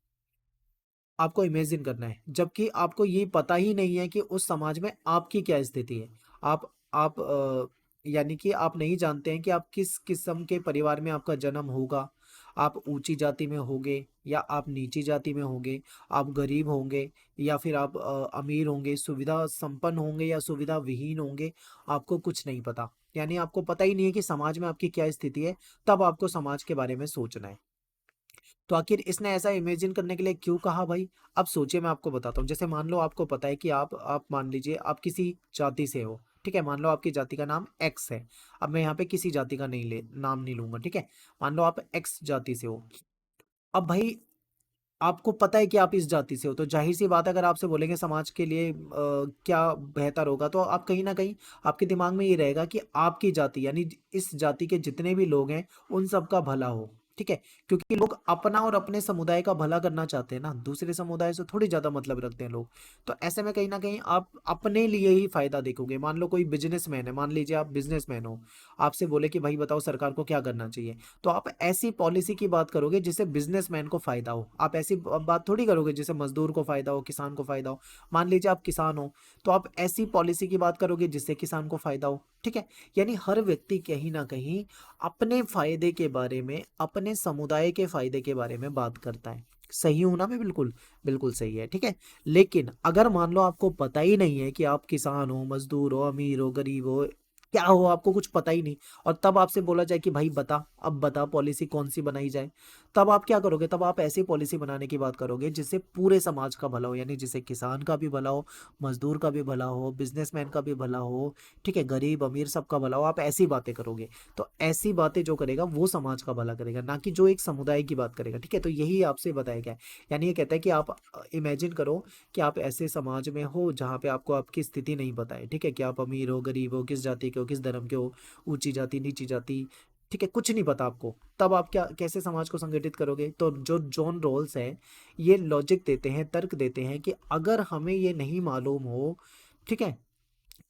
आपको इमेजिन करना है, जबकि आपको ये पता ही नहीं है कि उस समाज में आपकी क्या स्थिति है। आप यानी कि आप नहीं जानते हैं कि आप किस किस्म के परिवार में आपका जन्म होगा। आप ऊंची जाति में होंगे या आप नीची जाति में होंगे, आप गरीब होंगे या फिर आप अमीर होंगे, सुविधा संपन्न होंगे या सुविधा विहीन होंगे, आपको कुछ नहीं पता। यानी आपको पता ही नहीं है कि समाज में आपकी क्या स्थिति है। तब आपको समाज के बारे में सोचना है। तो आखिर इसने ऐसा इमेजिन करने के लिए क्यों कहा भाई? अब सोचिए, मैं आपको बताता हूँ। जैसे मान लो आपको पता है कि आप मान लीजिए आप किसी जाति से हो। ठीक है, मान लो आपकी जाति का नाम एक्स है। अब मैं यहाँ पे किसी जाति का नाम नहीं लूंगा। ठीक है, मान लो आप एक्स जाति से हो। अब भाई, आपको पता है कि आप इस जाति से हो, तो जाहिर सी बात है, अगर आपसे बोलेंगे समाज के लिए क्या बेहतर होगा, तो आप कहीं ना कहीं आपके दिमाग में ये रहेगा कि आपकी जाति, यानी इस जाति के जितने भी लोग हैं उन सबका भला हो। ठीक है, क्योंकि लोग अपना और अपने समुदाय का भला करना चाहते हैं ना, दूसरे समुदाय से थोड़ी ज्यादा मतलब रखते हैं लोग। तो ऐसे में कहीं ना कहीं आप अपने लिए ही फायदा देखोगे। मान लो कोई बिजनेसमैन है, मान लीजिए आप बिजनेसमैन हो, आपसे बोले कि भाई बताओ सरकार को क्या करना चाहिए, तो आप ऐसी पॉलिसी की बात करोगे जिससे बिजनेसमैन को फायदा हो। आप ऐसी बात थोड़ी करोगे जिससे मजदूर को फायदा हो, किसान को फायदा हो। मान लीजिए आप किसान हो, तो आप ऐसी पॉलिसी की बात करोगे जिससे किसान को फायदा हो। ठीक है, यानी हर व्यक्ति कहीं ना कहीं अपने फायदे के बारे में, अपने समुदाय के फायदे के बारे में बात करता है। सही हूं ना मैं? बिल्कुल बिल्कुल सही है। ठीक है, लेकिन अगर मान लो आपको पता ही नहीं है कि आप किसान हो, मजदूर हो, अमीर हो, गरीब हो, क्या हो, आपको कुछ पता ही नहीं, और तब आपसे बोला जाए कि भाई बता, अब बता पॉलिसी कौन सी बनाई जाए, तब आप क्या करोगे? तब आप ऐसी पॉलिसी बनाने की बात करोगे जिससे पूरे समाज का भला हो, यानी जिससे किसान का भी भला हो, मजदूर का भी भला हो, बिजनेसमैन का भी भला हो। ठीक है, गरीब अमीर सबका भला हो, आप ऐसी बातें करोगे। तो ऐसी बातें जो करेगा वो समाज का भला करेगा, ना कि जो एक समुदाय की बात करेगा। ठीक है, तो यही आपसे बताया गया है। यानी ये कहता है कि आप इमेजिन करो कि आप ऐसे समाज में हो जहाँ पे आपको आपकी स्थिति नहीं पता है। ठीक है, कि आप अमीर हो, गरीब हो, किस जाति के हो, किस धर्म के हो, ऊंची जाति नीची जाति, ठीक है, कुछ नहीं पता आपको। तब आप क्या, कैसे समाज को संगठित करोगे? तो जो जॉन रोल्स है, ये लॉजिक देते हैं, तर्क देते हैं कि अगर हमें ये नहीं मालूम हो, ठीक है,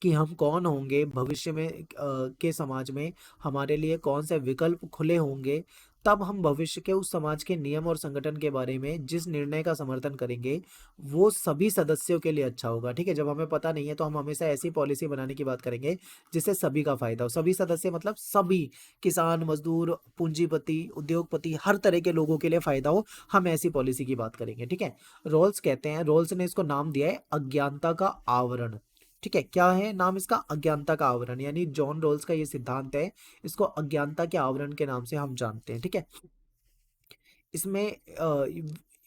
कि हम कौन होंगे भविष्य में, के समाज में हमारे लिए कौन से विकल्प खुले होंगे, तब हम भविष्य के उस समाज के नियम और संगठन के बारे में जिस निर्णय का समर्थन करेंगे वो सभी सदस्यों के लिए अच्छा होगा। ठीक है, जब हमें पता नहीं है तो हम हमेशा ऐसी पॉलिसी बनाने की बात करेंगे जिससे सभी का फायदा हो। सभी सदस्य मतलब सभी, किसान, मजदूर, पूंजीपति, उद्योगपति, हर तरह के लोगों के लिए फायदा हो, हम ऐसी पॉलिसी की बात करेंगे। ठीक है, रोल्स कहते हैं, रोल्स ने इसको नाम दिया है अज्ञानता का आवरण। ठीक है, क्या है नाम इसका? अज्ञानता का आवरण, यानी जॉन रोल्स का ये सिद्धांत है, इसको अज्ञानता के आवरण के नाम से हम जानते हैं। ठीक है, इसमें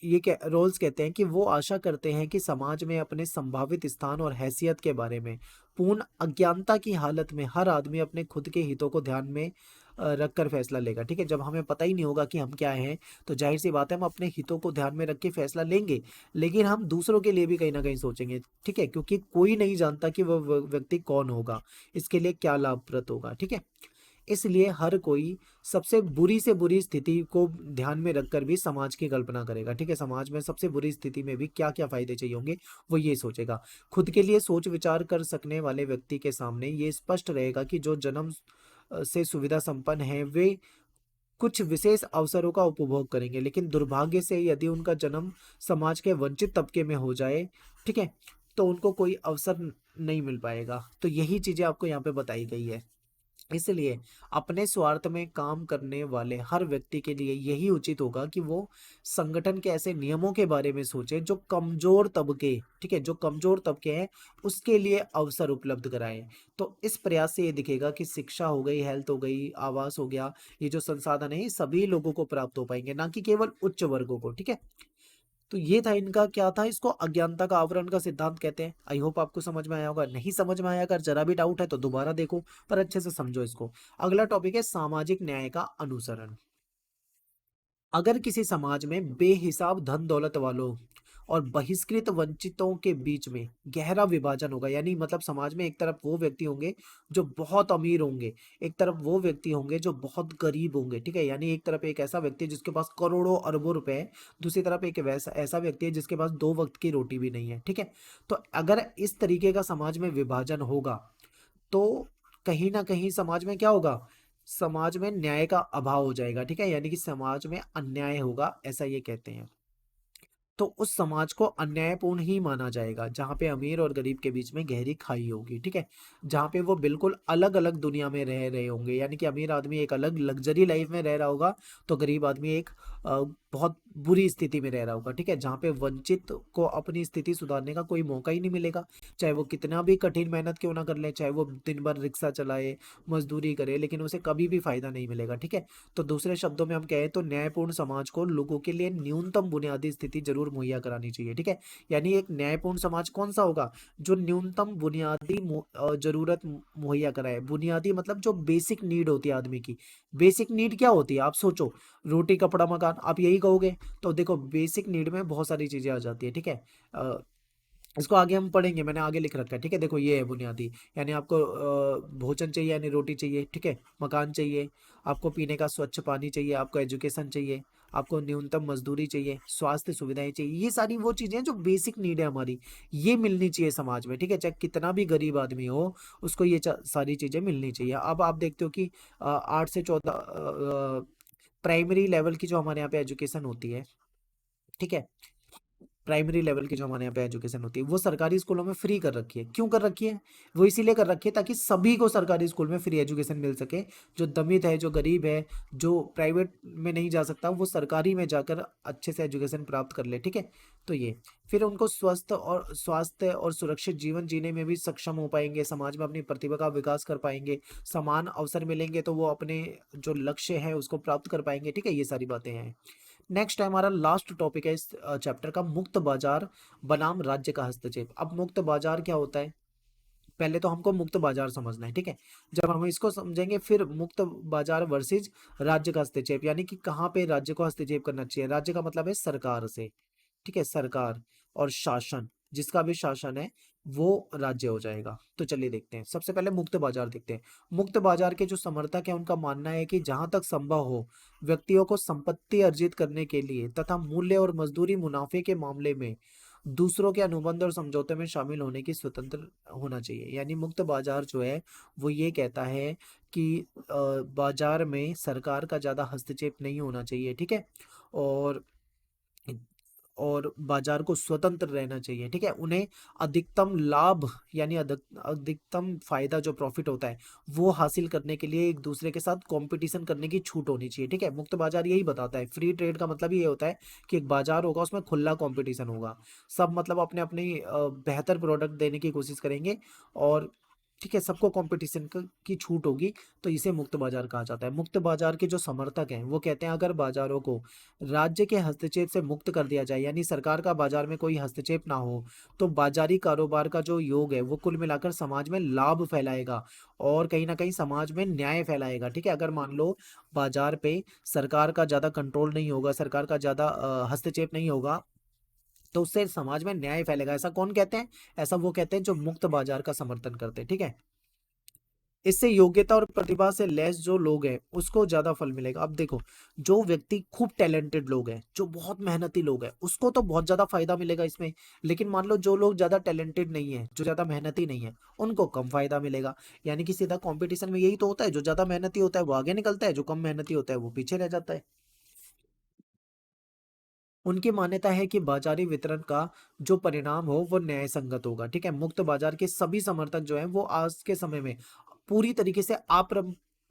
ये क्या रोल्स कहते हैं कि वो आशा करते हैं कि समाज में अपने संभावित स्थान और हैसियत के बारे में पूर्ण अज्ञानता की हालत में हर आदमी अपने खुद के हितों को ध्यान में रखकर फैसला लेगा। ठीक है, जब हमें पता ही नहीं होगा कि हम क्या हैं, तो जाहिर सी बात है हम अपने हितों को ध्यान में रख के फैसला लेंगे, लेकिन हम दूसरों के लिए भी कहीं ना कहीं सोचेंगे। ठीक है, क्योंकि कोई नहीं जानता कि वह व्यक्ति कौन होगा, इसके लिए क्या लाभप्रद होगा। ठीक है, इसलिए हर कोई सबसे बुरी से बुरी स्थिति को ध्यान में रखकर भी समाज की कल्पना करेगा। ठीक है, समाज में सबसे बुरी स्थिति में भी क्या क्या फायदे चाहिए होंगे, वो ये सोचेगा। खुद के लिए सोच विचार कर सकने वाले व्यक्ति के सामने ये स्पष्ट रहेगा कि जो जन्म से सुविधा संपन्न है वे कुछ विशेष अवसरों का उपभोग करेंगे, लेकिन दुर्भाग्य से यदि उनका जन्म समाज के वंचित तबके में हो जाए, ठीक है, तो उनको कोई अवसर नहीं मिल पाएगा। तो यही चीजें आपको यहाँ पे बताई गई है। इसलिए अपने स्वार्थ में काम करने वाले हर व्यक्ति के लिए यही उचित होगा कि वो संगठन के ऐसे नियमों के बारे में सोचे जो कमजोर तबके, ठीक है, जो कमजोर तबके हैं उसके लिए अवसर उपलब्ध कराएं। तो इस प्रयास से ये दिखेगा कि शिक्षा हो गई, हेल्थ हो गई, आवास हो गया, ये जो संसाधन है ये सभी लोगों को प्राप्त हो पाएंगे, ना कि केवल उच्च वर्गों को। ठीक है, तो ये था इनका, क्या था, इसको अज्ञानता का आवरण का सिद्धांत कहते हैं। आई होप आपको समझ में आया होगा। नहीं समझ में आया, अगर जरा भी डाउट है तो दोबारा देखो, पर अच्छे से समझो इसको। अगला टॉपिक है सामाजिक न्याय का अनुसरण। अगर किसी समाज में बेहिसाब धन दौलत वालों और बहिष्कृत वंचितों के बीच में गहरा विभाजन होगा, यानी मतलब समाज में एक तरफ वो व्यक्ति होंगे जो बहुत अमीर होंगे, एक तरफ वो व्यक्ति होंगे जो बहुत गरीब होंगे। ठीक है, यानी एक तरफ एक ऐसा व्यक्ति है जिसके पास करोड़ों अरबों रुपए है, दूसरी तरफ एक वैसा ऐसा व्यक्ति है जिसके पास 2 वक्त की रोटी भी नहीं है। ठीक है, तो अगर इस तरीके का समाज में विभाजन होगा तो कहीं ना कहीं समाज में क्या होगा, समाज में न्याय का अभाव हो जाएगा। ठीक है, यानी कि समाज में अन्याय होगा, ऐसा ये कहते हैं। तो उस समाज को अन्यायपूर्ण ही माना जाएगा जहां पे अमीर और गरीब के बीच में गहरी खाई होगी। ठीक है, जहां पे वो बिल्कुल अलग अलग दुनिया में रह रहे होंगे, यानी कि अमीर आदमी एक अलग लग्जरी लाइफ में रह रहा होगा, तो गरीब आदमी एक बहुत बुरी स्थिति में रह रहा होगा। ठीक है, जहाँ पे वंचित को अपनी स्थिति सुधारने का कोई मौका ही नहीं मिलेगा, चाहे वो कितना भी कठिन मेहनत क्यों ना कर ले, चाहे वो दिन भर रिक्शा चलाए, मजदूरी करे, लेकिन उसे कभी भी फायदा नहीं मिलेगा। ठीक है, तो दूसरे शब्दों में हम कहें तो न्यायपूर्ण समाज को लोगों के लिए न्यूनतम बुनियादी स्थिति जरूर मुहैया करानी चाहिए। ठीक है, यानी एक न्यायपूर्ण समाज कौन सा होगा, जो न्यूनतम बुनियादी जरूरत मुहैया कराए। बुनियादी मतलब जो बेसिक नीड होती है आदमी की। बेसिक नीड क्या होती है, आप सोचो, रोटी कपड़ा मकान, आप यही कहोगे। तो देखो बेसिक नीड में बहुत सारी चीजें आ जाती है। ठीक है, इसको आगे हम पढ़ेंगे, मैंने आगे लिख रखा है। ठीक है, देखो ये है बुनियादी, यानी आपको भोजन चाहिए यानी रोटी चाहिए। ठीक है, मकान चाहिए, आपको पीने का स्वच्छ पानी चाहिए, आपको एजुकेशन चाहिए, आपको न्यूनतम मजदूरी चाहिए, स्वास्थ्य सुविधाएं चाहिए। ये सारी वो चीजें हैं जो बेसिक नीड है हमारी, ये मिलनी चाहिए समाज में। ठीक है, चाहे कितना भी गरीब आदमी हो, उसको ये सारी चीजें मिलनी चाहिए। अब आप देखते हो कि 8 से 14 प्राइमरी लेवल की जो हमारे यहाँ पे एजुकेशन होती है, ठीक है, प्राइमरी लेवल की जो हमारे यहाँ पे एजुकेशन होती है वो सरकारी स्कूलों में फ्री कर रखी है। क्यों कर रखी है, वो इसीलिए कर रखी है ताकि सभी को सरकारी स्कूल में फ्री एजुकेशन मिल सके। जो दमित है, जो गरीब है, जो प्राइवेट में नहीं जा सकता, वो सरकारी में जाकर अच्छे से एजुकेशन प्राप्त कर ले। ठीक है, तो ये फिर उनको स्वस्थ और स्वास्थ्य और सुरक्षित जीवन जीने में भी सक्षम हो पाएंगे, समाज में अपनी प्रतिभा का विकास कर पाएंगे, समान अवसर मिलेंगे तो वो अपने जो लक्ष्य है उसको प्राप्त कर पाएंगे। ठीक है, ये सारी बातें हैं। नेक्स्ट है हमारा लास्ट टॉपिक है इस चैप्टर का, मुक्त बाजार बनाम राज्य का हस्तक्षेप। अब मुक्त बाजार क्या होता है, पहले तो हमको मुक्त बाजार समझना है। ठीक है, जब हम इसको समझेंगे फिर मुक्त बाजार वर्सेज राज्य का हस्तक्षेप, यानी कि कहाँ पे राज्य को हस्तक्षेप करना चाहिए। राज्य का मतलब है सरकार से। ठीक है, सरकार और शासन, जिसका भी शासन है वो राज्य हो जाएगा। तो चलिए देखते हैं, सबसे पहले मुक्त बाजार देखते हैं। मुक्त बाजार के जो समर्थक हैं उनका मानना है कि जहां तक संभव हो व्यक्तियों को संपत्ति अर्जित करने के लिए तथा मूल्य और मजदूरी मुनाफे के मामले में दूसरों के अनुबंध और समझौते में शामिल होने की स्वतंत्र होना चाहिए। यानी मुक्त बाजार जो है वो ये कहता है कि बाजार में सरकार का ज्यादा हस्तक्षेप नहीं होना चाहिए। ठीक है, और बाजार को स्वतंत्र रहना चाहिए। ठीक है, उन्हें अधिकतम लाभ यानी अधिकतम फायदा जो प्रॉफिट होता है वो हासिल करने के लिए एक दूसरे के साथ कंपटीशन करने की छूट होनी चाहिए। ठीक है, मुक्त बाजार यही बताता है। फ्री ट्रेड का मतलब ये होता है कि एक बाजार होगा, उसमें खुला कंपटीशन होगा, सब मतलब अपने अपने बेहतर प्रोडक्ट देने की कोशिश करेंगे और ठीक है, सबको कंपटीशन की छूट होगी, तो इसे मुक्त बाजार कहा जाता है। मुक्त बाजार के जो समर्थक हैं वो कहते हैं अगर बाजारों को राज्य के हस्तक्षेप से मुक्त कर दिया जाए, यानी सरकार का बाजार में कोई हस्तक्षेप ना हो, तो बाजारी कारोबार का जो योग है वो कुल मिलाकर समाज में लाभ फैलाएगा और कहीं ना कहीं समाज में न्याय फैलाएगा। ठीक है, अगर मान लो बाजार पे सरकार का ज्यादा कंट्रोल नहीं होगा, सरकार का ज्यादा हस्तक्षेप नहीं होगा, तो उससे समाज में न्याय फैलेगा। ऐसा कौन कहते हैं? ऐसा वो कहते हैं जो मुक्त बाजार का समर्थन करते हैं। ठीक है, इससे योग्यता और प्रतिभा से लैस जो लोग हैं उसको ज्यादा फल मिलेगा। अब देखो, जो व्यक्ति खूब टैलेंटेड लोग हैं, जो बहुत मेहनती लोग हैं, उसको तो बहुत ज्यादा फायदा मिलेगा इसमें। लेकिन मान लो जो लोग ज्यादा टैलेंटेड नहीं है, जो ज्यादा मेहनती नहीं है, उनको कम फायदा मिलेगा। यानी कि सीधा कंपटीशन में यही तो होता है, जो ज्यादा मेहनती होता है वो आगे निकलता है, जो कम मेहनती होता है वो पीछे रह जाता है। उनकी मान्यता है कि बाजारी वितरण का जो परिणाम हो वो न्याय संगत होगा। ठीक है, मुक्त बाजार के सभी समर्थक जो हैं वो आज के समय में पूरी तरीके से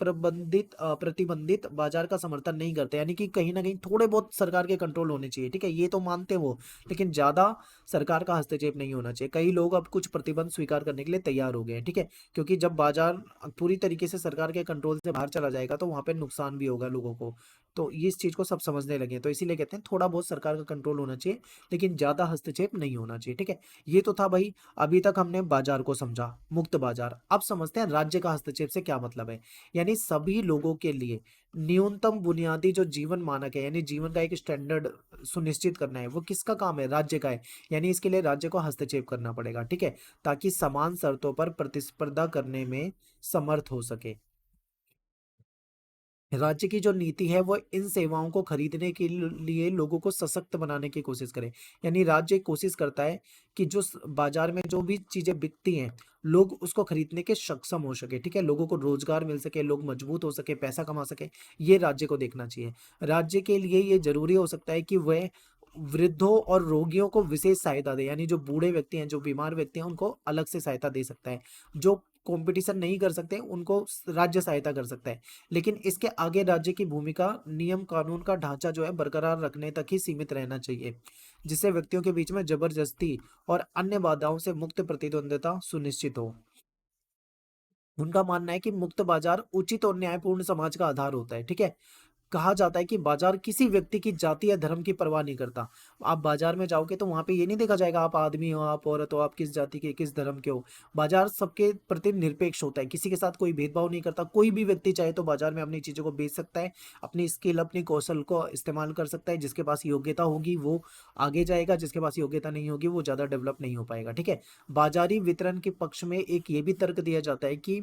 प्रबंधित प्रतिबंधित बाजार का समर्थन नहीं करते, यानी कि कहीं ना कहीं थोड़े बहुत सरकार के कंट्रोल होने चाहिए। ठीक है, ये तो मानते हैं वो, लेकिन ज्यादा सरकार का हस्तक्षेप नहीं होना चाहिए। कई लोग अब कुछ प्रतिबंध स्वीकार करने के लिए तैयार हो गए हैं। ठीक है, क्योंकि जब बाजार पूरी तरीके से सरकार के कंट्रोल से बाहर चला जाएगा तो वहां पे नुकसान भी होगा लोगों को। तो ये इस चीज को सब समझने लगे हैं, तो इसीलिए कहते हैं थोड़ा बहुत सरकार का कंट्रोल होना चाहिए, लेकिन ज्यादा हस्तक्षेप नहीं होना चाहिए। ठीक है, ये तो था भाई, अभी तक हमने बाजार को समझा, मुक्त बाजार। अब समझते हैं राज्य का हस्तक्षेप से क्या मतलब है। यानी सभी लोगों के लिए न्यूनतम बुनियादी जो जीवन मानक है, यानी जीवन का एक स्टैंडर्ड सुनिश्चित करना है, वो किसका काम है? राज्य का है। यानी इसके लिए राज्य को हस्तक्षेप करना पड़ेगा। ठीक है, ताकि समान शर्तों पर प्रतिस्पर्धा करने में समर्थ हो सके। राज्य की जो नीति है वो इन सेवाओं को खरीदने के लिए लोगों को सशक्त बनाने की कोशिश करे। यानी राज्य कोशिश करता है कि जो बाजार में जो भी चीजें बिकती हैं, लोग उसको खरीदने के सक्षम हो सके। ठीक है, लोगों को रोजगार मिल सके, लोग मजबूत हो सके, पैसा कमा सके, ये राज्य को देखना चाहिए। राज्य के लिए ये जरूरी हो सकता है कि वह वृद्धों और रोगियों को विशेष सहायता दे, यानी जो बूढ़े व्यक्ति हैं, जो बीमार व्यक्ति हैं, उनको अलग से सहायता दे सकता है। जो कंपटीशन नहीं कर सकते उनको राज्य सहायता कर सकता है। लेकिन इसके आगे राज्य की भूमिका नियम कानून का ढांचा जो है बरकरार रखने तक ही सीमित रहना चाहिए, जिससे व्यक्तियों के बीच में जबरदस्ती और अन्य बाधाओं से मुक्त प्रतिद्वंद्विता सुनिश्चित हो। उनका मानना है कि मुक्त बाजार उचित और न्यायपूर्ण समाज का आधार होता है। ठीक है, कहा जाता है कि बाजार किसी व्यक्ति की जाति या धर्म की परवाह नहीं करता। आप बाजार में जाओगे तो वहां पे ये नहीं देखा जाएगा आप आदमी हो, आप औरत हो, आप किस जाति के, किस धर्म के हो। बाजार सबके प्रति निरपेक्ष होता है, किसी के साथ कोई भेदभाव नहीं करता। कोई भी व्यक्ति चाहे तो बाजार में अपनी चीजों को बेच सकता है, अपनी स्किल, अपनी कौशल को इस्तेमाल कर सकता है। जिसके पास योग्यता होगी वो आगे जाएगा, जिसके पास योग्यता नहीं होगी वो ज्यादा डेवलप नहीं हो पाएगा। ठीक है, बाजारी वितरण के पक्ष में एक ये भी तर्क दिया जाता है कि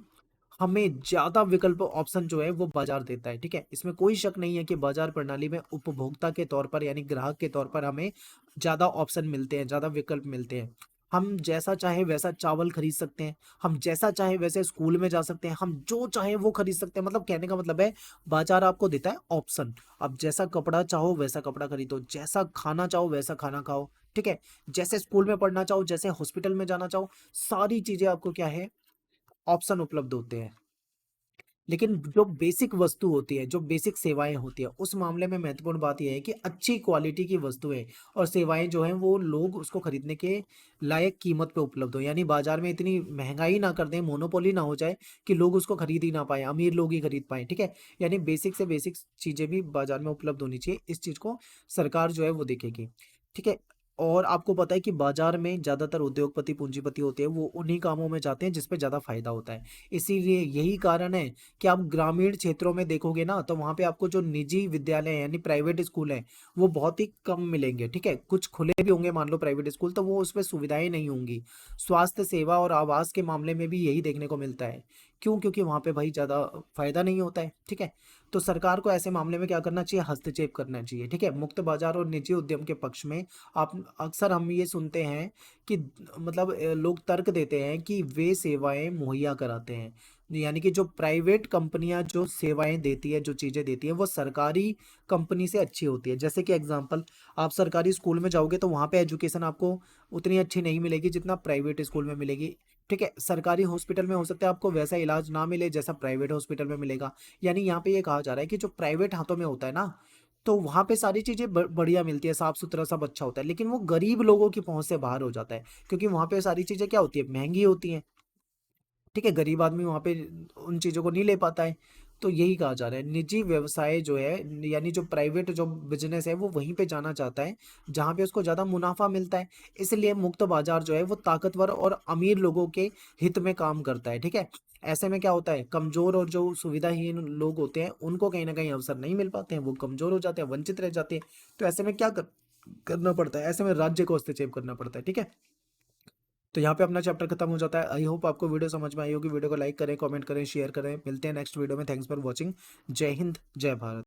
हमें ज्यादा विकल्प ऑप्शन जो है वो बाजार देता है। ठीक है, इसमें कोई शक नहीं है कि बाजार प्रणाली में उपभोक्ता के तौर पर, यानी ग्राहक के तौर पर हमें ज्यादा ऑप्शन मिलते हैं, ज्यादा विकल्प मिलते हैं। हम जैसा चाहे वैसा चावल खरीद सकते हैं, हम जैसा चाहे वैसे स्कूल में जा सकते हैं, हम जो चाहे वो खरीद सकते हैं। मतलब कहने का मतलब है बाजार आपको देता है ऑप्शन। अब जैसा कपड़ा चाहो वैसा कपड़ा खरीदो, जैसा खाना चाहो वैसा खाना खाओ। ठीक है, जैसे स्कूल में पढ़ना चाहो, जैसे हॉस्पिटल में जाना चाहो, सारी चीजें आपको क्या है, ऑप्शन उपलब्ध होते हैं। लेकिन जो बेसिक वस्तु होती है, जो बेसिक सेवाएं होती है, उस मामले में महत्वपूर्ण बात यह है कि अच्छी क्वालिटी की वस्तुएं और सेवाएं जो हैं वो लोग उसको खरीदने के लायक कीमत पे उपलब्ध हो। यानी बाजार में इतनी महंगाई ना कर दें, मोनोपोली ना हो जाए कि लोग उसको खरीद ही ना पाए, अमीर लोग ही खरीद पाए। ठीक है, यानी बेसिक से बेसिक चीजें भी बाजार में उपलब्ध होनी चाहिए, इस चीज को सरकार जो है वो देखेगी। ठीक है, और आपको पता है कि बाजार में ज्यादातर उद्योगपति, पूंजीपति होते हैं, वो उन्हीं कामों में जाते हैं जिसपे ज्यादा फायदा होता है। इसीलिए यही कारण है कि आप ग्रामीण क्षेत्रों में देखोगे ना, तो वहां पे आपको जो निजी विद्यालय हैं, यानी प्राइवेट स्कूल हैं, वो बहुत ही कम मिलेंगे। ठीक है, कुछ खुले भी होंगे मान लो प्राइवेट स्कूल, तो वो उसमें सुविधाएं नहीं होंगी। स्वास्थ्य सेवा और आवास के मामले में भी यही देखने को मिलता है। क्यों? क्योंकि वहां पे भाई ज्यादा फायदा नहीं होता है। ठीक है, तो सरकार को ऐसे मामले में क्या करना चाहिए? हस्तक्षेप करना चाहिए। ठीक है, मुक्त बाजार और निजी उद्यम के पक्ष में आप अक्सर हम ये सुनते हैं कि मतलब लोग तर्क देते हैं कि वे सेवाएं मुहैया कराते हैं। यानी कि जो प्राइवेट कंपनियां जो सेवाएं देती है, जो चीजें देती है, वो सरकारी कंपनी से अच्छी होती है। जैसे कि एग्जांपल, आप सरकारी स्कूल में जाओगे तो वहां पे एजुकेशन आपको उतनी अच्छी नहीं मिलेगी जितना प्राइवेट स्कूल में मिलेगी। ठीक है, सरकारी हॉस्पिटल में हो सकता है आपको वैसा इलाज ना मिले जैसा प्राइवेट हॉस्पिटल में मिलेगा। यानी यहाँ पे ये कहा जा रहा है कि जो प्राइवेट हाथों में होता है ना, तो वहां पे सारी चीजें बढ़िया मिलती है, साफ सुथरा सब अच्छा होता है, लेकिन वो गरीब लोगों की पहुंच से बाहर हो जाता है, क्योंकि वहां पे सारी चीजें क्या होती है, महंगी होती हैं। ठीक है, गरीब आदमी वहाँ पे उन चीज़ों को नहीं ले पाता है। तो यही कहा जा रहा है, निजी व्यवसाय जो है यानी जो प्राइवेट जो बिजनेस है वो वहीं पे जाना चाहता है जहाँ पे उसको ज़्यादा मुनाफा मिलता है। इसलिए मुक्त बाजार जो है वो ताकतवर और अमीर लोगों के हित में काम करता है। ठीक है, ऐसे में क्या होता है, कमजोर और जो सुविधाहीन लोग होते हैं उनको कहीं ना कहीं अवसर नहीं मिल पाते हैं, वो कमजोर हो जाते हैं, वंचित रह जाते हैं। तो ऐसे में क्या करना पड़ता है, ऐसे में राज्य को हस्तक्षेप करना पड़ता है। ठीक है, तो यहाँ पे अपना चैप्टर खत्म हो जाता है। आई होप आपको वीडियो समझ में आई होगी। वीडियो को लाइक करें, कमेंट करें, शेयर करें। मिलते हैं नेक्स्ट वीडियो में। Thanks for watching. जय हिंद, जय भारत।